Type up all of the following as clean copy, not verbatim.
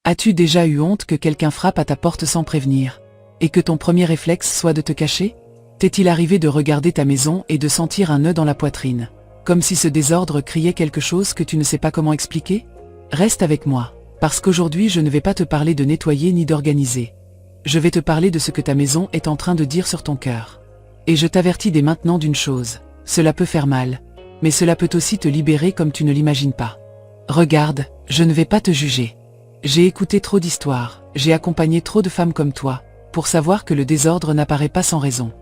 As-tu déjà eu honte que quelqu'un frappe à ta porte sans prévenir, et que ton premier réflexe soit de te cacher? T'est-il arrivé de regarder ta maison et de sentir un nœud dans la poitrine, comme si ce désordre criait quelque chose que tu ne sais pas comment expliquer? Reste avec moi, parce qu'aujourd'hui je ne vais pas te parler de nettoyer ni d'organiser. Je vais te parler de ce que ta maison est en train de dire sur ton cœur. Et je t'avertis dès maintenant d'une chose, cela peut faire mal, mais cela peut aussi te libérer comme tu ne l'imagines pas. Regarde, je ne vais pas te juger. J'ai écouté trop d'histoires, j'ai accompagné trop de femmes comme toi, pour savoir que le désordre n'apparaît pas sans raison.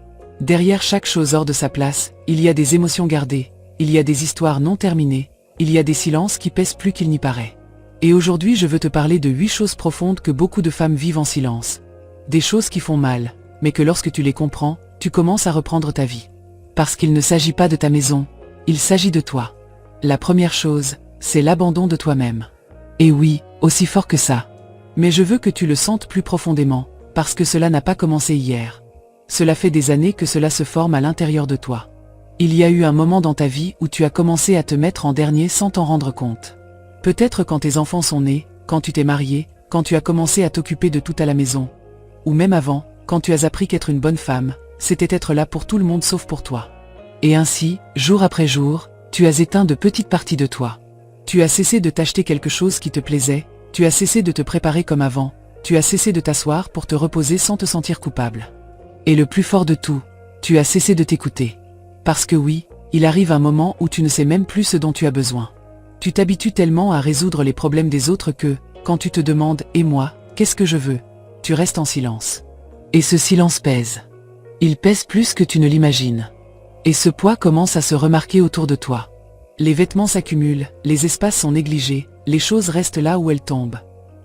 Derrière chaque chose hors de sa place, il y a des émotions gardées, il y a des histoires non terminées, il y a des silences qui pèsent plus qu'il n'y paraît. Et aujourd'hui je veux te parler de 8 choses profondes que beaucoup de femmes vivent en silence. Des choses qui font mal, mais que lorsque tu les comprends, tu commences à reprendre ta vie. Parce qu'il ne s'agit pas de ta maison, il s'agit de toi. La première chose, c'est l'abandon de toi-même. Et oui, aussi fort que ça. Mais je veux que tu le sentes plus profondément, parce que cela n'a pas commencé hier. Cela fait des années que cela se forme à l'intérieur de toi. Il y a eu un moment dans ta vie où tu as commencé à te mettre en dernier sans t'en rendre compte. Peut-être quand tes enfants sont nés, quand tu t'es marié, quand tu as commencé à t'occuper de tout à la maison. Ou même avant, quand tu as appris qu'être une bonne femme, c'était être là pour tout le monde sauf pour toi. Et ainsi, jour après jour, tu as éteint de petites parties de toi. Tu as cessé de t'acheter quelque chose qui te plaisait, tu as cessé de te préparer comme avant, tu as cessé de t'asseoir pour te reposer sans te sentir coupable. Et le plus fort de tout, tu as cessé de t'écouter. Parce que oui, il arrive un moment où tu ne sais même plus ce dont tu as besoin. Tu t'habitues tellement à résoudre les problèmes des autres que, quand tu te demandes « Et moi, qu'est-ce que je veux ?», tu restes en silence. Et ce silence pèse. Il pèse plus que tu ne l'imagines. Et ce poids commence à se remarquer autour de toi. Les vêtements s'accumulent, les espaces sont négligés, les choses restent là où elles tombent.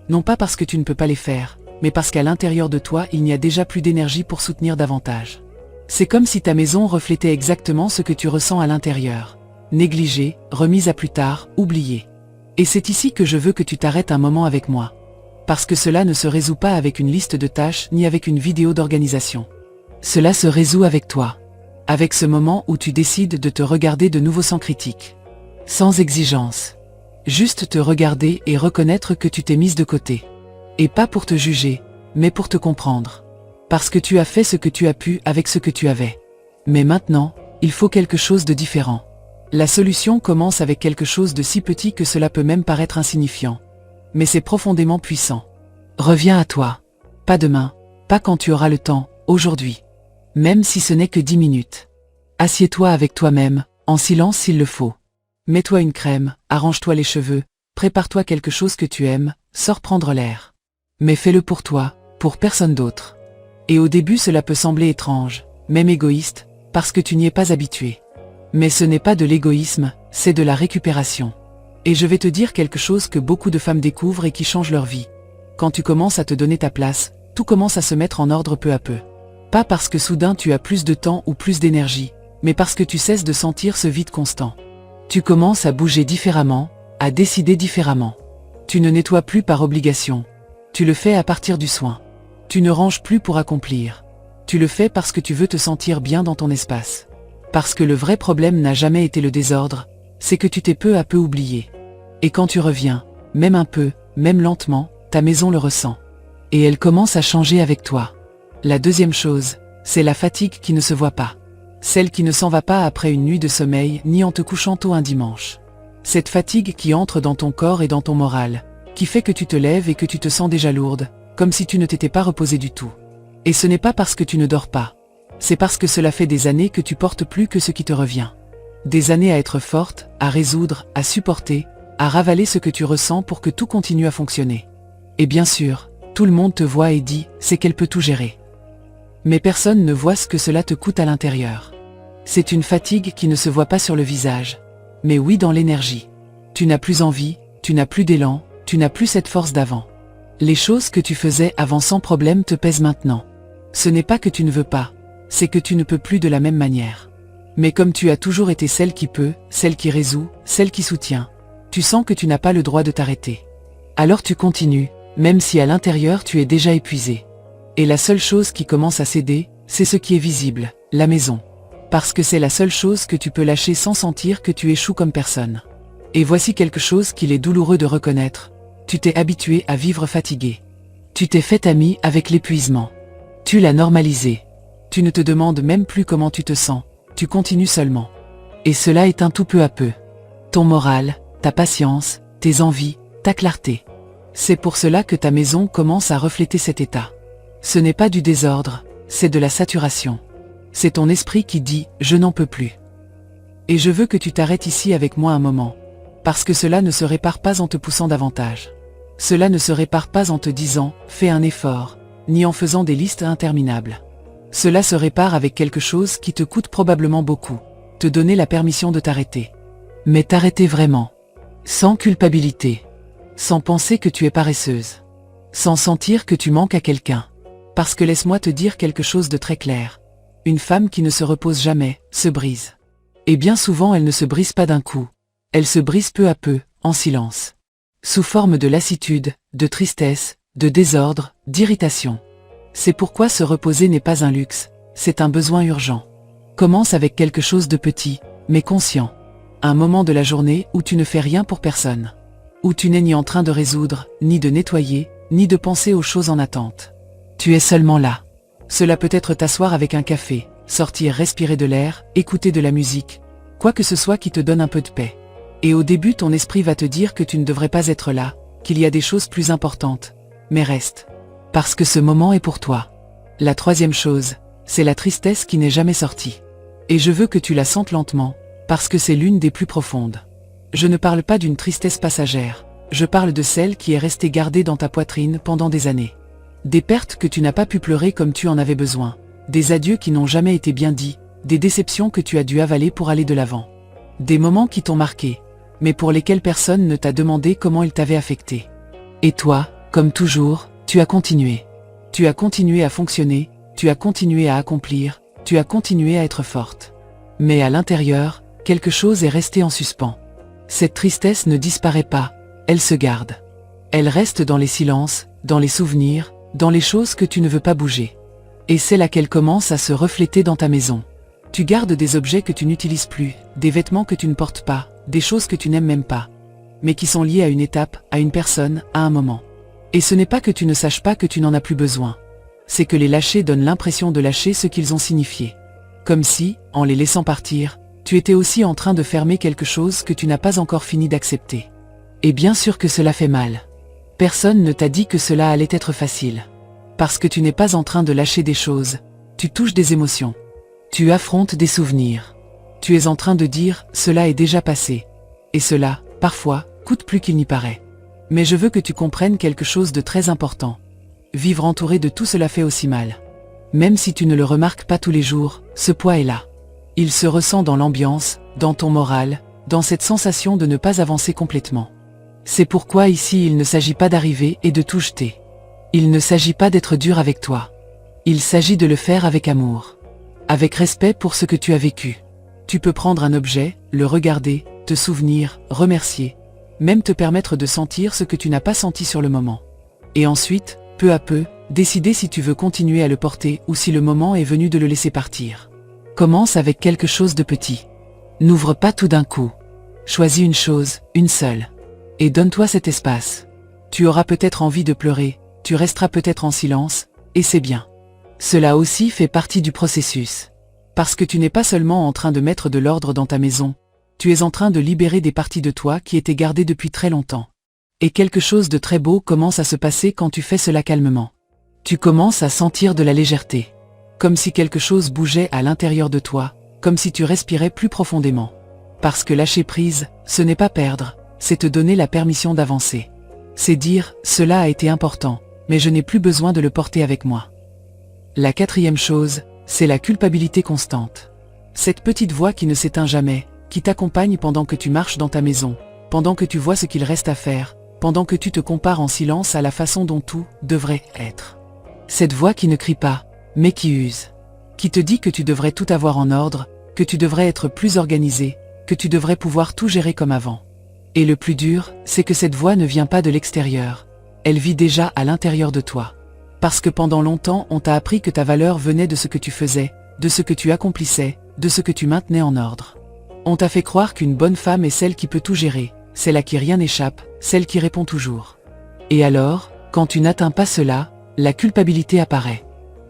Non pas parce que tu ne peux pas les faire, mais parce qu'à l'intérieur de toi il n'y a déjà plus d'énergie pour soutenir davantage. C'est comme si ta maison reflétait exactement ce que tu ressens à l'intérieur. Négligé, remise à plus tard, oublié. Et c'est ici que je veux que tu t'arrêtes un moment avec moi. Parce que cela ne se résout pas avec une liste de tâches ni avec une vidéo d'organisation. Cela se résout avec toi. Avec ce moment où tu décides de te regarder de nouveau sans critique. Sans exigence. Juste te regarder et reconnaître que tu t'es mise de côté. Et pas pour te juger, mais pour te comprendre. Parce que tu as fait ce que tu as pu avec ce que tu avais. Mais maintenant, il faut quelque chose de différent. La solution commence avec quelque chose de si petit que cela peut même paraître insignifiant. Mais c'est profondément puissant. Reviens à toi. Pas demain, pas quand tu auras le temps, aujourd'hui. Même si ce n'est que 10 minutes. Assieds-toi avec toi-même, en silence s'il le faut. Mets-toi une crème, arrange-toi les cheveux, prépare-toi quelque chose que tu aimes, sors prendre l'air. Mais fais-le pour toi, pour personne d'autre. Et au début cela peut sembler étrange, même égoïste, parce que tu n'y es pas habitué. Mais ce n'est pas de l'égoïsme, c'est de la récupération. Et je vais te dire quelque chose que beaucoup de femmes découvrent et qui change leur vie. Quand tu commences à te donner ta place, tout commence à se mettre en ordre peu à peu. Pas parce que soudain tu as plus de temps ou plus d'énergie, mais parce que tu cesses de sentir ce vide constant. Tu commences à bouger différemment, à décider différemment. Tu ne nettoies plus par obligation. Tu le fais à partir du soin. Tu ne ranges plus pour accomplir. Tu le fais parce que tu veux te sentir bien dans ton espace. Parce que le vrai problème n'a jamais été le désordre, c'est que tu t'es peu à peu oublié. Et quand tu reviens, même un peu, même lentement, ta maison le ressent. Et elle commence à changer avec toi. La deuxième chose, c'est la fatigue qui ne se voit pas. Celle qui ne s'en va pas après une nuit de sommeil ni en te couchant tôt un dimanche. Cette fatigue qui entre dans ton corps et dans ton moral, qui fait que tu te lèves et que tu te sens déjà lourde, comme si tu ne t'étais pas reposé du tout. Et ce n'est pas parce que tu ne dors pas. C'est parce que cela fait des années que tu portes plus que ce qui te revient. Des années à être forte, à résoudre, à supporter, à ravaler ce que tu ressens pour que tout continue à fonctionner. Et bien sûr, tout le monde te voit et dit, c'est qu'elle peut tout gérer. Mais personne ne voit ce que cela te coûte à l'intérieur. C'est une fatigue qui ne se voit pas sur le visage, mais oui dans l'énergie. Tu n'as plus envie, tu n'as plus d'élan, tu n'as plus cette force d'avant. Les choses que tu faisais avant sans problème te pèsent maintenant. Ce n'est pas que tu ne veux pas, c'est que tu ne peux plus de la même manière. Mais comme tu as toujours été celle qui peut, celle qui résout, celle qui soutient, tu sens que tu n'as pas le droit de t'arrêter. Alors tu continues, même si à l'intérieur tu es déjà épuisé. Et la seule chose qui commence à céder, c'est ce qui est visible, la maison. Parce que c'est la seule chose que tu peux lâcher sans sentir que tu échoues comme personne. Et voici quelque chose qu'il est douloureux de reconnaître. Tu t'es habitué à vivre fatigué. Tu t'es fait ami avec l'épuisement. Tu l'as normalisé. Tu ne te demandes même plus comment tu te sens, tu continues seulement. Et cela éteint tout peu à peu ton moral, ta patience, tes envies, ta clarté. C'est pour cela que ta maison commence à refléter cet état. Ce n'est pas du désordre, c'est de la saturation. C'est ton esprit qui dit « je n'en peux plus ». Et je veux que tu t'arrêtes ici avec moi un moment. Parce que cela ne se répare pas en te poussant davantage. Cela ne se répare pas en te disant « fais un effort », ni en faisant des listes interminables. Cela se répare avec quelque chose qui te coûte probablement beaucoup. Te donner la permission de t'arrêter. Mais t'arrêter vraiment. Sans culpabilité. Sans penser que tu es paresseuse. Sans sentir que tu manques à quelqu'un. Parce que laisse-moi te dire quelque chose de très clair. Une femme qui ne se repose jamais, se brise. Et bien souvent elle ne se brise pas d'un coup. Elle se brise peu à peu, en silence. Sous forme de lassitude, de tristesse, de désordre, d'irritation. C'est pourquoi se reposer n'est pas un luxe, c'est un besoin urgent. Commence avec quelque chose de petit, mais conscient. Un moment de la journée où tu ne fais rien pour personne. Où tu n'es ni en train de résoudre, ni de nettoyer, ni de penser aux choses en attente. Tu es seulement là. Cela peut être t'asseoir avec un café, sortir respirer de l'air, écouter de la musique, quoi que ce soit qui te donne un peu de paix. Et au début ton esprit va te dire que tu ne devrais pas être là, qu'il y a des choses plus importantes. Mais reste. Parce que ce moment est pour toi. La troisième chose, c'est la tristesse qui n'est jamais sortie. Et je veux que tu la sentes lentement, parce que c'est l'une des plus profondes. Je ne parle pas d'une tristesse passagère, je parle de celle qui est restée gardée dans ta poitrine pendant des années. Des pertes que tu n'as pas pu pleurer comme tu en avais besoin, des adieux qui n'ont jamais été bien dits, des déceptions que tu as dû avaler pour aller de l'avant. Des moments qui t'ont marqué, mais pour lesquels personne ne t'a demandé comment ils t'avaient affecté. Et toi, comme toujours, tu as continué. Tu as continué à fonctionner, tu as continué à accomplir, tu as continué à être forte. Mais à l'intérieur, quelque chose est resté en suspens. Cette tristesse ne disparaît pas, elle se garde. Elle reste dans les silences, dans les souvenirs, dans les choses que tu ne veux pas bouger. Et c'est là qu'elle commence à se refléter dans ta maison. Tu gardes des objets que tu n'utilises plus, des vêtements que tu ne portes pas, des choses que tu n'aimes même pas, mais qui sont liées à une étape, à une personne, à un moment. Et ce n'est pas que tu ne saches pas que tu n'en as plus besoin. C'est que les lâcher donnent l'impression de lâcher ce qu'ils ont signifié. Comme si, en les laissant partir, tu étais aussi en train de fermer quelque chose que tu n'as pas encore fini d'accepter. Et bien sûr que cela fait mal. Personne ne t'a dit que cela allait être facile. Parce que tu n'es pas en train de lâcher des choses, tu touches des émotions. Tu affrontes des souvenirs. Tu es en train de dire « cela est déjà passé ». Et cela, parfois, coûte plus qu'il n'y paraît. Mais je veux que tu comprennes quelque chose de très important. Vivre entouré de tout cela fait aussi mal. Même si tu ne le remarques pas tous les jours, ce poids est là. Il se ressent dans l'ambiance, dans ton moral, dans cette sensation de ne pas avancer complètement. C'est pourquoi ici il ne s'agit pas d'arriver et de tout jeter. Il ne s'agit pas d'être dur avec toi. Il s'agit de le faire avec amour. Avec respect pour ce que tu as vécu. Tu peux prendre un objet, le regarder, te souvenir, remercier, même te permettre de sentir ce que tu n'as pas senti sur le moment. Et ensuite, peu à peu, décider si tu veux continuer à le porter ou si le moment est venu de le laisser partir. Commence avec quelque chose de petit. N'ouvre pas tout d'un coup. Choisis une chose, une seule. Et donne-toi cet espace. Tu auras peut-être envie de pleurer, tu resteras peut-être en silence, et c'est bien. Cela aussi fait partie du processus. Parce que tu n'es pas seulement en train de mettre de l'ordre dans ta maison, tu es en train de libérer des parties de toi qui étaient gardées depuis très longtemps. Et quelque chose de très beau commence à se passer quand tu fais cela calmement. Tu commences à sentir de la légèreté. Comme si quelque chose bougeait à l'intérieur de toi, comme si tu respirais plus profondément. Parce que lâcher prise, ce n'est pas perdre, c'est te donner la permission d'avancer. C'est dire, cela a été important, mais je n'ai plus besoin de le porter avec moi. La quatrième chose, c'est la culpabilité constante. Cette petite voix qui ne s'éteint jamais, qui t'accompagne pendant que tu marches dans ta maison, pendant que tu vois ce qu'il reste à faire, pendant que tu te compares en silence à la façon dont tout devrait être. Cette voix qui ne crie pas, mais qui use. Qui te dit que tu devrais tout avoir en ordre, que tu devrais être plus organisé, que tu devrais pouvoir tout gérer comme avant. Et le plus dur, c'est que cette voix ne vient pas de l'extérieur. Elle vit déjà à l'intérieur de toi. Parce que pendant longtemps, on t'a appris que ta valeur venait de ce que tu faisais, de ce que tu accomplissais, de ce que tu maintenais en ordre. On t'a fait croire qu'une bonne femme est celle qui peut tout gérer, celle à qui rien n'échappe, celle qui répond toujours. Et alors, quand tu n'atteins pas cela, la culpabilité apparaît.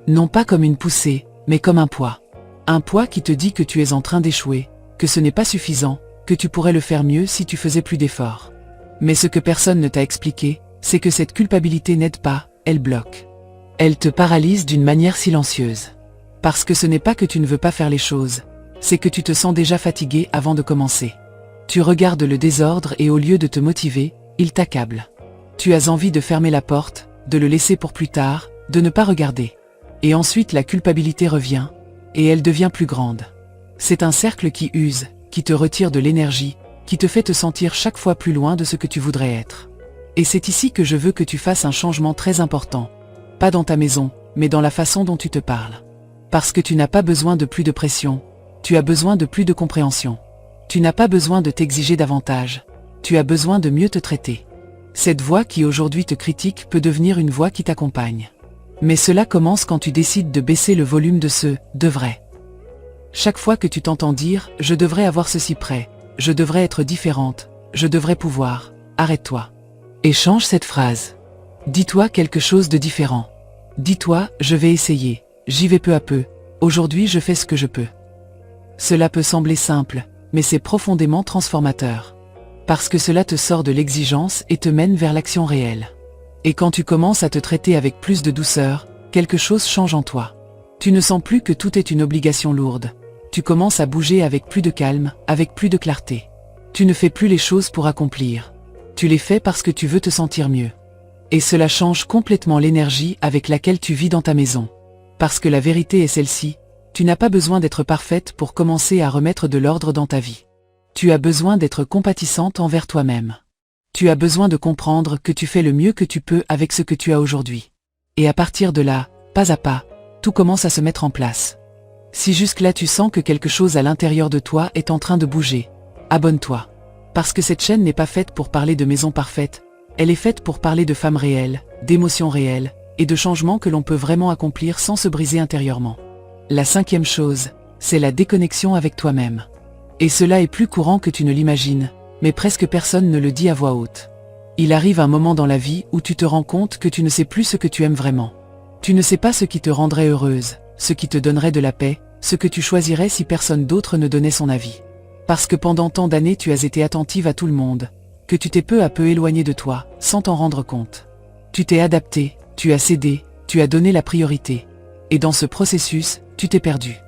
Non pas comme une poussée, mais comme un poids. Un poids qui te dit que tu es en train d'échouer, que ce n'est pas suffisant, que tu pourrais le faire mieux si tu faisais plus d'efforts. Mais ce que personne ne t'a expliqué, c'est que cette culpabilité n'aide pas, elle bloque. Elle te paralyse d'une manière silencieuse. Parce que ce n'est pas que tu ne veux pas faire les choses, c'est que tu te sens déjà fatigué avant de commencer. Tu regardes le désordre et au lieu de te motiver, il t'accable. Tu as envie de fermer la porte, de le laisser pour plus tard, de ne pas regarder. Et ensuite la culpabilité revient, et elle devient plus grande. C'est un cercle qui use, qui te retire de l'énergie, qui te fait te sentir chaque fois plus loin de ce que tu voudrais être. Et c'est ici que je veux que tu fasses un changement très important. Pas dans ta maison, mais dans la façon dont tu te parles. Parce que tu n'as pas besoin de plus de pression, tu as besoin de plus de compréhension. Tu n'as pas besoin de t'exiger davantage, tu as besoin de mieux te traiter. Cette voix qui aujourd'hui te critique peut devenir une voix qui t'accompagne. Mais cela commence quand tu décides de baisser le volume de ce « devrait ». Chaque fois que tu t'entends dire « je devrais avoir ceci prêt »,« je devrais être différente »,« je devrais pouvoir », arrête-toi. Et change cette phrase. Dis-toi quelque chose de différent. Dis-toi « je vais essayer, j'y vais peu à peu, aujourd'hui je fais ce que je peux ». Cela peut sembler simple, mais c'est profondément transformateur. Parce que cela te sort de l'exigence et te mène vers l'action réelle. Et quand tu commences à te traiter avec plus de douceur, quelque chose change en toi. Tu ne sens plus que tout est une obligation lourde. Tu commences à bouger avec plus de calme, avec plus de clarté. Tu ne fais plus les choses pour accomplir. Tu les fais parce que tu veux te sentir mieux. Et cela change complètement l'énergie avec laquelle tu vis dans ta maison. Parce que la vérité est celle-ci, tu n'as pas besoin d'être parfaite pour commencer à remettre de l'ordre dans ta vie. Tu as besoin d'être compatissante envers toi-même. Tu as besoin de comprendre que tu fais le mieux que tu peux avec ce que tu as aujourd'hui. Et à partir de là, pas à pas, tout commence à se mettre en place. Si jusque-là tu sens que quelque chose à l'intérieur de toi est en train de bouger, abonne-toi. Parce que cette chaîne n'est pas faite pour parler de maisons parfaites, elle est faite pour parler de femmes réelles, d'émotions réelles, et de changements que l'on peut vraiment accomplir sans se briser intérieurement. La cinquième chose, c'est la déconnexion avec toi-même. Et cela est plus courant que tu ne l'imagines, mais presque personne ne le dit à voix haute. Il arrive un moment dans la vie où tu te rends compte que tu ne sais plus ce que tu aimes vraiment. Tu ne sais pas ce qui te rendrait heureuse, ce qui te donnerait de la paix, ce que tu choisirais si personne d'autre ne donnait son avis. Parce que pendant tant d'années tu as été attentive à tout le monde, que tu t'es peu à peu éloigné de toi, sans t'en rendre compte. Tu t'es adapté, tu as cédé, tu as donné la priorité. Et dans ce processus, tu t'es perdu.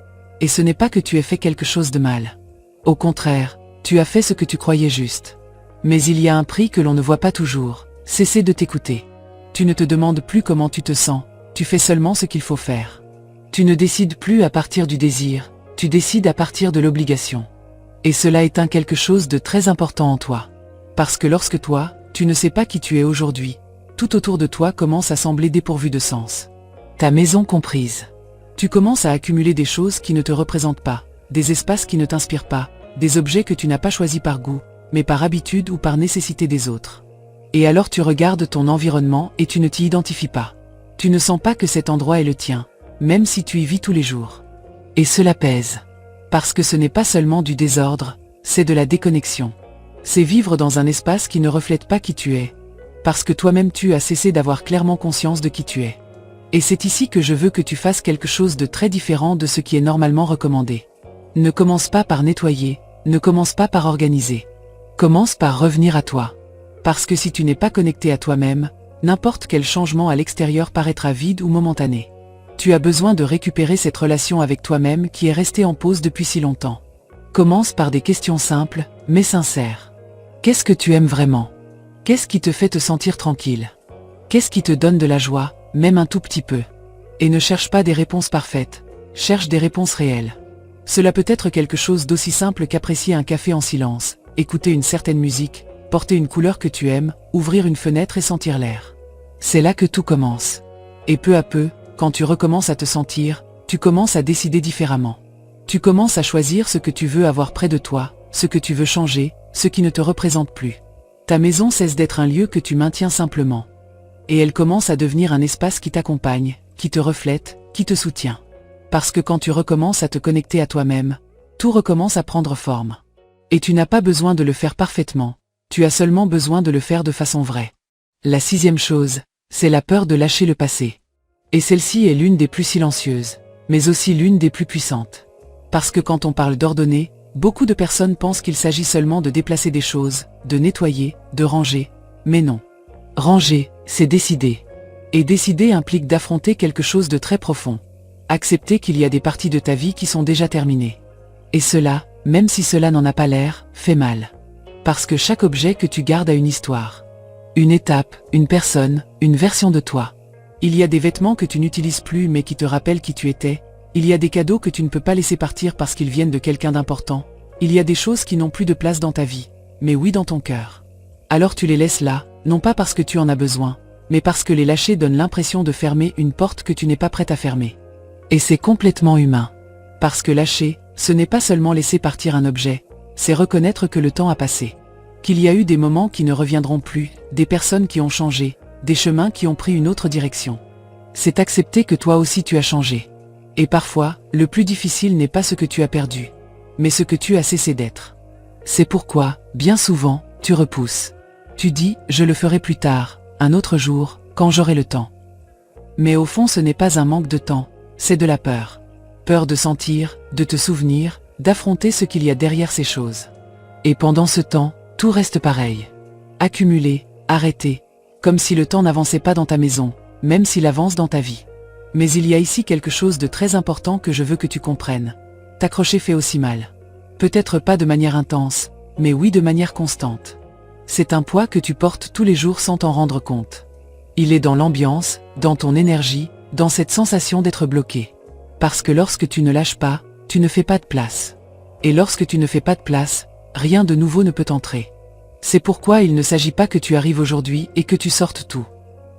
Et ce n'est pas que tu aies fait quelque chose de mal. Au contraire, tu as fait ce que tu croyais juste. Mais il y a un prix que l'on ne voit pas toujours, cesser de t'écouter. Tu ne te demandes plus comment tu te sens, tu fais seulement ce qu'il faut faire. Tu ne décides plus à partir du désir, tu décides à partir de l'obligation. Et cela éteint quelque chose de très important en toi. Parce que lorsque toi, tu ne sais pas qui tu es aujourd'hui, tout autour de toi commence à sembler dépourvu de sens. Ta maison comprise. Tu commences à accumuler des choses qui ne te représentent pas, des espaces qui ne t'inspirent pas, des objets que tu n'as pas choisis par goût, mais par habitude ou par nécessité des autres. Et alors tu regardes ton environnement et tu ne t'y identifies pas. Tu ne sens pas que cet endroit est le tien, même si tu y vis tous les jours. Et cela pèse. Parce que ce n'est pas seulement du désordre, c'est de la déconnexion. C'est vivre dans un espace qui ne reflète pas qui tu es. Parce que toi-même tu as cessé d'avoir clairement conscience de qui tu es. Et c'est ici que je veux que tu fasses quelque chose de très différent de ce qui est normalement recommandé. Ne commence pas par nettoyer, ne commence pas par organiser. Commence par revenir à toi. Parce que si tu n'es pas connecté à toi-même, n'importe quel changement à l'extérieur paraîtra vide ou momentané. Tu as besoin de récupérer cette relation avec toi-même qui est restée en pause depuis si longtemps. Commence par des questions simples, mais sincères. Qu'est-ce que tu aimes vraiment? Qu'est-ce qui te fait te sentir tranquille? Qu'est-ce qui te donne de la joie, même un tout petit peu? Et ne cherche pas des réponses parfaites, cherche des réponses réelles. Cela peut être quelque chose d'aussi simple qu'apprécier un café en silence, écouter une certaine musique, porter une couleur que tu aimes, ouvrir une fenêtre et sentir l'air. C'est là que tout commence. Et peu à peu, quand tu recommences à te sentir, tu commences à décider différemment. Tu commences à choisir ce que tu veux avoir près de toi, ce que tu veux changer, ce qui ne te représente plus. Ta maison cesse d'être un lieu que tu maintiens simplement. Et elle commence à devenir un espace qui t'accompagne, qui te reflète, qui te soutient. Parce que quand tu recommences à te connecter à toi-même, tout recommence à prendre forme. Et tu n'as pas besoin de le faire parfaitement, tu as seulement besoin de le faire de façon vraie. La sixième chose, c'est la peur de lâcher le passé. Et celle-ci est l'une des plus silencieuses, mais aussi l'une des plus puissantes. Parce que quand on parle d'ordonner, beaucoup de personnes pensent qu'il s'agit seulement de déplacer des choses, de nettoyer, de ranger. Mais non. Ranger, c'est décider. Et décider implique d'affronter quelque chose de très profond. Accepter qu'il y a des parties de ta vie qui sont déjà terminées. Et cela, même si cela n'en a pas l'air, fait mal. Parce que chaque objet que tu gardes a une histoire. Une étape, une personne, une version de toi. Il y a des vêtements que tu n'utilises plus mais qui te rappellent qui tu étais. Il y a des cadeaux que tu ne peux pas laisser partir parce qu'ils viennent de quelqu'un d'important. Il y a des choses qui n'ont plus de place dans ta vie, mais oui dans ton cœur. Alors tu les laisses là, non pas parce que tu en as besoin, mais parce que les lâcher donne l'impression de fermer une porte que tu n'es pas prête à fermer. Et c'est complètement humain. Parce que lâcher, ce n'est pas seulement laisser partir un objet, c'est reconnaître que le temps a passé. Qu'il y a eu des moments qui ne reviendront plus, des personnes qui ont changé, des chemins qui ont pris une autre direction. C'est accepter que toi aussi tu as changé. Et parfois, le plus difficile n'est pas ce que tu as perdu, mais ce que tu as cessé d'être. C'est pourquoi, bien souvent, tu repousses. Tu dis, je le ferai plus tard, un autre jour, quand j'aurai le temps. Mais au fond ce n'est pas un manque de temps, c'est de la peur. Peur de sentir, de te souvenir, d'affronter ce qu'il y a derrière ces choses. Et pendant ce temps, tout reste pareil. Accumulé, arrêté, comme si le temps n'avançait pas dans ta maison, même s'il avance dans ta vie. Mais il y a ici quelque chose de très important que je veux que tu comprennes. T'accrocher fait aussi mal. Peut-être pas de manière intense, mais oui de manière constante. C'est un poids que tu portes tous les jours sans t'en rendre compte. Il est dans l'ambiance, dans ton énergie, dans cette sensation d'être bloqué. Parce que lorsque tu ne lâches pas, tu ne fais pas de place. Et lorsque tu ne fais pas de place, rien de nouveau ne peut entrer. C'est pourquoi il ne s'agit pas que tu arrives aujourd'hui et que tu sortes tout.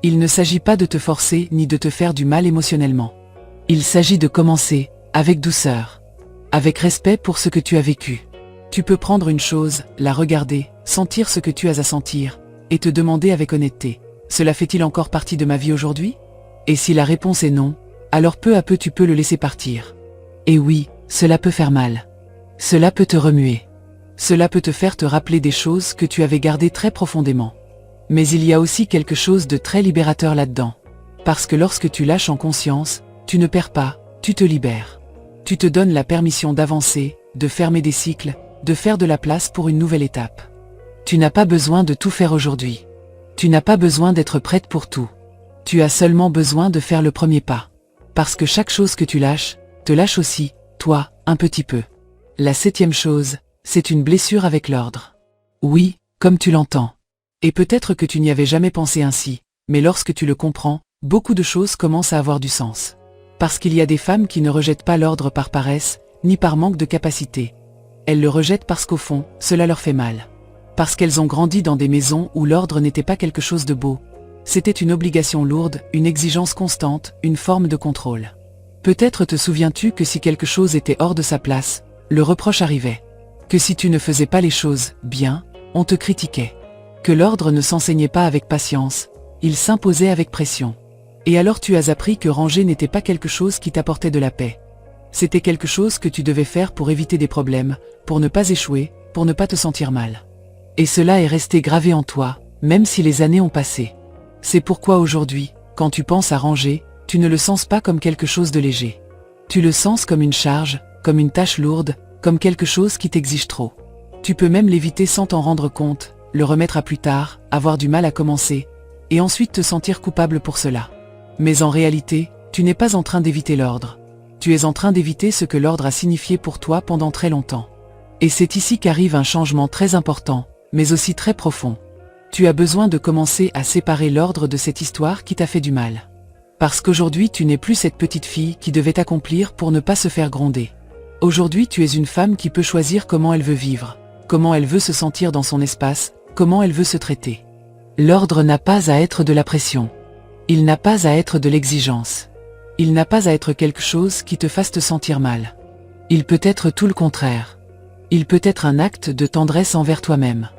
Il ne s'agit pas de te forcer ni de te faire du mal émotionnellement. Il s'agit de commencer, avec douceur. Avec respect pour ce que tu as vécu. Tu peux prendre une chose, la regarder, sentir ce que tu as à sentir, et te demander avec honnêteté, cela fait-il encore partie de ma vie aujourd'hui? Et si la réponse est non, alors peu à peu tu peux le laisser partir. Et oui, cela peut faire mal. Cela peut te remuer. Cela peut te faire te rappeler des choses que tu avais gardées très profondément. Mais il y a aussi quelque chose de très libérateur là-dedans. Parce que lorsque tu lâches en conscience, tu ne perds pas, tu te libères. Tu te donnes la permission d'avancer, de fermer des cycles, de faire de la place pour une nouvelle étape. Tu n'as pas besoin de tout faire aujourd'hui. Tu n'as pas besoin d'être prête pour tout. Tu as seulement besoin de faire le premier pas. Parce que chaque chose que tu lâches, te lâche aussi, toi, un petit peu. La septième chose, c'est une blessure avec l'ordre. Oui, comme tu l'entends. Et peut-être que tu n'y avais jamais pensé ainsi, mais lorsque tu le comprends, beaucoup de choses commencent à avoir du sens. Parce qu'il y a des femmes qui ne rejettent pas l'ordre par paresse, ni par manque de capacité. Elles le rejettent parce qu'au fond, cela leur fait mal. Parce qu'elles ont grandi dans des maisons où l'ordre n'était pas quelque chose de beau. C'était une obligation lourde, une exigence constante, une forme de contrôle. Peut-être te souviens-tu que si quelque chose était hors de sa place, le reproche arrivait. Que si tu ne faisais pas les choses bien, on te critiquait. Que l'ordre ne s'enseignait pas avec patience, il s'imposait avec pression. Et alors tu as appris que ranger n'était pas quelque chose qui t'apportait de la paix. C'était quelque chose que tu devais faire pour éviter des problèmes, pour ne pas échouer, pour ne pas te sentir mal. Et cela est resté gravé en toi, même si les années ont passé. C'est pourquoi aujourd'hui, quand tu penses à ranger, tu ne le sens pas comme quelque chose de léger. Tu le sens comme une charge, comme une tâche lourde, comme quelque chose qui t'exige trop. Tu peux même l'éviter sans t'en rendre compte, le remettre à plus tard, avoir du mal à commencer, et ensuite te sentir coupable pour cela. Mais en réalité, tu n'es pas en train d'éviter l'ordre. Tu es en train d'éviter ce que l'ordre a signifié pour toi pendant très longtemps. Et c'est ici qu'arrive un changement très important, mais aussi très profond. Tu as besoin de commencer à séparer l'ordre de cette histoire qui t'a fait du mal. Parce qu'aujourd'hui tu n'es plus cette petite fille qui devait accomplir pour ne pas se faire gronder. Aujourd'hui tu es une femme qui peut choisir comment elle veut vivre, comment elle veut se sentir dans son espace, comment elle veut se traiter. L'ordre n'a pas à être de la pression. Il n'a pas à être de l'exigence. Il n'a pas à être quelque chose qui te fasse te sentir mal. Il peut être tout le contraire. Il peut être un acte de tendresse envers toi-même.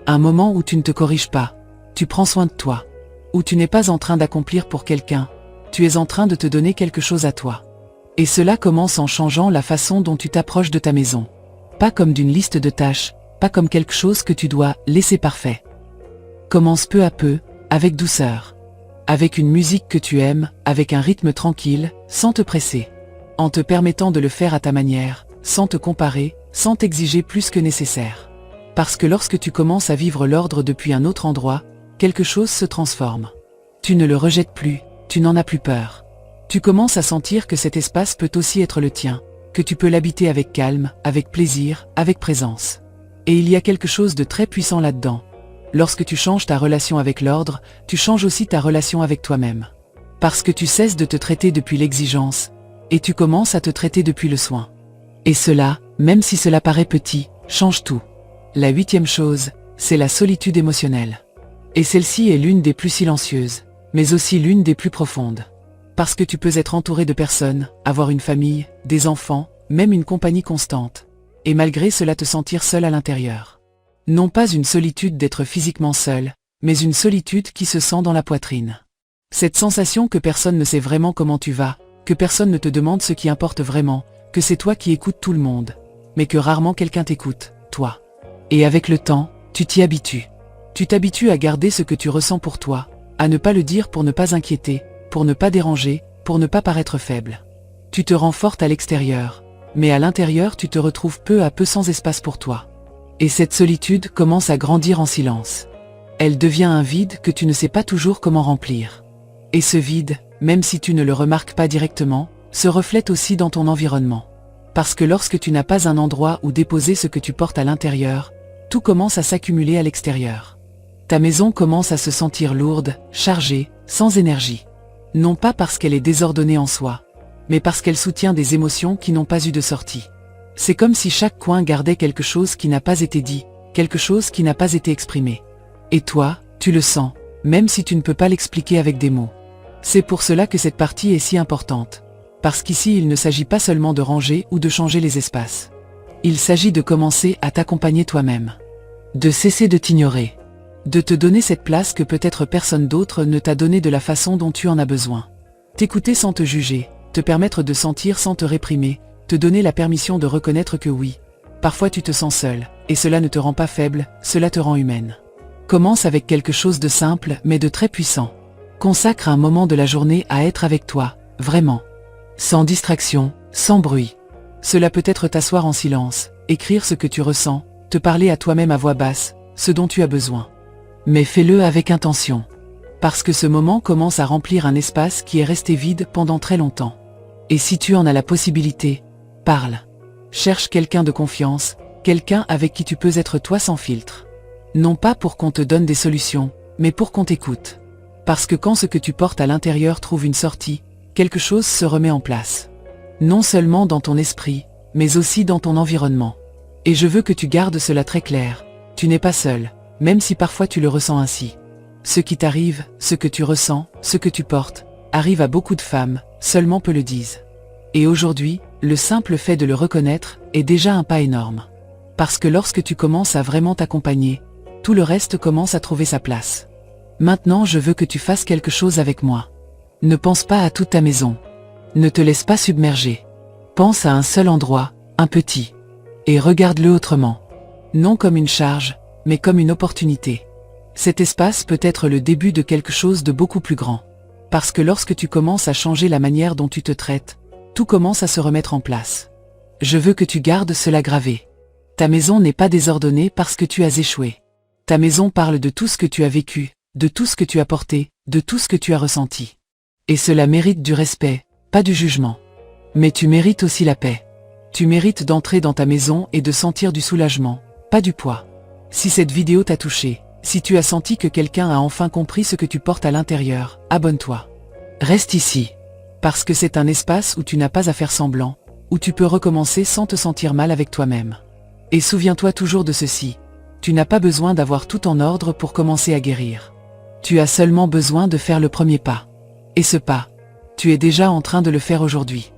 Un moment où tu ne te corriges pas, tu prends soin de toi. Où tu n'es pas en train d'accomplir pour quelqu'un, tu es en train de te donner quelque chose à toi. Et cela commence en changeant la façon dont tu t'approches de ta maison. Pas comme d'une liste de tâches, pas comme quelque chose que tu dois laisser parfait. Commence peu à peu, avec douceur. Avec une musique que tu aimes, avec un rythme tranquille, sans te presser. En te permettant de le faire à ta manière, sans te comparer, sans t'exiger plus que nécessaire. Parce que lorsque tu commences à vivre l'ordre depuis un autre endroit, quelque chose se transforme. Tu ne le rejettes plus, tu n'en as plus peur. Tu commences à sentir que cet espace peut aussi être le tien, que tu peux l'habiter avec calme, avec plaisir, avec présence. Et il y a quelque chose de très puissant là-dedans. Lorsque tu changes ta relation avec l'ordre, tu changes aussi ta relation avec toi-même. Parce que tu cesses de te traiter depuis l'exigence, et tu commences à te traiter depuis le soin. Et cela, même si cela paraît petit, change tout. La 8e chose, c'est la solitude émotionnelle. Et celle-ci est l'une des plus silencieuses, mais aussi l'une des plus profondes. Parce que tu peux être entouré de personnes, avoir une famille, des enfants, même une compagnie constante. Et malgré cela te sentir seul à l'intérieur. Non pas une solitude d'être physiquement seul, mais une solitude qui se sent dans la poitrine. Cette sensation que personne ne sait vraiment comment tu vas, que personne ne te demande ce qui importe vraiment, que c'est toi qui écoutes tout le monde, mais que rarement quelqu'un t'écoute, toi. Et avec le temps, tu t'y habitues. Tu t'habitues à garder ce que tu ressens pour toi, à ne pas le dire pour ne pas inquiéter, pour ne pas déranger, pour ne pas paraître faible. Tu te rends forte à l'extérieur, mais à l'intérieur tu te retrouves peu à peu sans espace pour toi. Et cette solitude commence à grandir en silence. Elle devient un vide que tu ne sais pas toujours comment remplir. Et ce vide, même si tu ne le remarques pas directement, se reflète aussi dans ton environnement. Parce que lorsque tu n'as pas un endroit où déposer ce que tu portes à l'intérieur, tout commence à s'accumuler à l'extérieur. Ta maison commence à se sentir lourde, chargée, sans énergie. Non pas parce qu'elle est désordonnée en soi, mais parce qu'elle soutient des émotions qui n'ont pas eu de sortie. C'est comme si chaque coin gardait quelque chose qui n'a pas été dit, quelque chose qui n'a pas été exprimé. Et toi, tu le sens, même si tu ne peux pas l'expliquer avec des mots. C'est pour cela que cette partie est si importante. Parce qu'ici il ne s'agit pas seulement de ranger ou de changer les espaces. Il s'agit de commencer à t'accompagner toi-même. De cesser de t'ignorer. De te donner cette place que peut-être personne d'autre ne t'a donnée de la façon dont tu en as besoin. T'écouter sans te juger, te permettre de sentir sans te réprimer, te donner la permission de reconnaître que oui, parfois tu te sens seul, et cela ne te rend pas faible, cela te rend humaine. Commence avec quelque chose de simple mais de très puissant. Consacre un moment de la journée à être avec toi, vraiment. Sans distraction, sans bruit. Cela peut être t'asseoir en silence, écrire ce que tu ressens, te parler à toi-même à voix basse, ce dont tu as besoin. Mais fais-le avec intention. Parce que ce moment commence à remplir un espace qui est resté vide pendant très longtemps. Et si tu en as la possibilité, parle. Cherche quelqu'un de confiance, quelqu'un avec qui tu peux être toi sans filtre. Non pas pour qu'on te donne des solutions, mais pour qu'on t'écoute. Parce que quand ce que tu portes à l'intérieur trouve une sortie, quelque chose se remet en place. Non seulement dans ton esprit, mais aussi dans ton environnement. Et je veux que tu gardes cela très clair. Tu n'es pas seul, même si parfois tu le ressens ainsi. Ce qui t'arrive, ce que tu ressens, ce que tu portes, arrive à beaucoup de femmes, seulement peu le disent. Et aujourd'hui, le simple fait de le reconnaître est déjà un pas énorme. Parce que lorsque tu commences à vraiment t'accompagner, tout le reste commence à trouver sa place. Maintenant je veux que tu fasses quelque chose avec moi. Ne pense pas à toute ta maison. Ne te laisse pas submerger. Pense à un seul endroit, un petit. Et regarde-le autrement. Non comme une charge, mais comme une opportunité. Cet espace peut être le début de quelque chose de beaucoup plus grand. Parce que lorsque tu commences à changer la manière dont tu te traites, tout commence à se remettre en place. Je veux que tu gardes cela gravé. Ta maison n'est pas désordonnée parce que tu as échoué. Ta maison parle de tout ce que tu as vécu, de tout ce que tu as porté, de tout ce que tu as ressenti. Et cela mérite du respect, pas du jugement. Mais tu mérites aussi la paix. Tu mérites d'entrer dans ta maison et de sentir du soulagement, pas du poids. Si cette vidéo t'a touché, si tu as senti que quelqu'un a enfin compris ce que tu portes à l'intérieur, abonne-toi. Reste ici. Parce que c'est un espace où tu n'as pas à faire semblant, où tu peux recommencer sans te sentir mal avec toi-même. Et souviens-toi toujours de ceci. Tu n'as pas besoin d'avoir tout en ordre pour commencer à guérir. Tu as seulement besoin de faire le premier pas. Et ce pas, tu es déjà en train de le faire aujourd'hui.